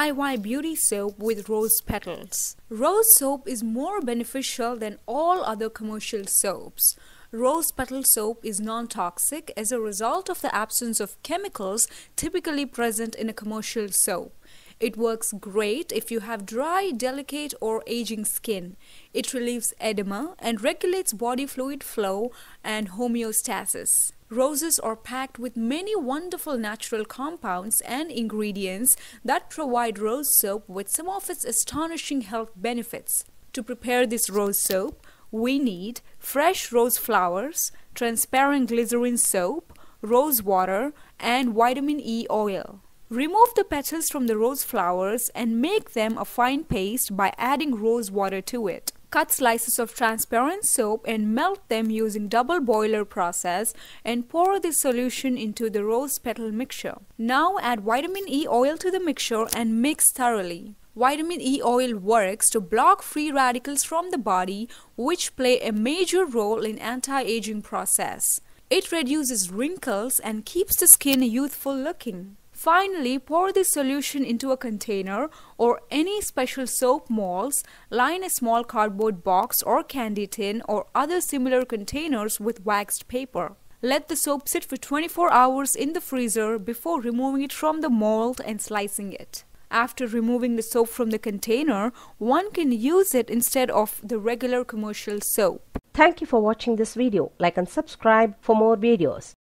DIY beauty soap with rose petals. Rose soap is more beneficial than all other commercial soaps. Rose petal soap is non-toxic as a result of the absence of chemicals typically present in a commercial soap. It works great if you have dry, delicate or aging skin. It relieves edema and regulates body fluid flow and homeostasis. Roses are packed with many wonderful natural compounds and ingredients that provide rose soap with some of its astonishing health benefits. To prepare this rose soap, we need fresh rose flowers, transparent glycerin soap, rose water, and vitamin E oil. Remove the petals from the rose flowers and make them a fine paste by adding rose water to it. Cut slices of transparent soap and melt them using double boiler process and pour this solution into the rose petal mixture. Now add vitamin E oil to the mixture and mix thoroughly. Vitamin E oil works to block free radicals from the body, which play a major role in anti-aging process. It reduces wrinkles and keeps the skin youthful looking. Finally, pour this solution into a container or any special soap molds. Line a small cardboard box or candy tin or other similar containers with waxed paper. Let the soap sit for 24 hours in the freezer before removing it from the mold and slicing it. After removing the soap from the container, one can use it instead of the regular commercial soap. Thank you for watching this video. Like and subscribe for more videos.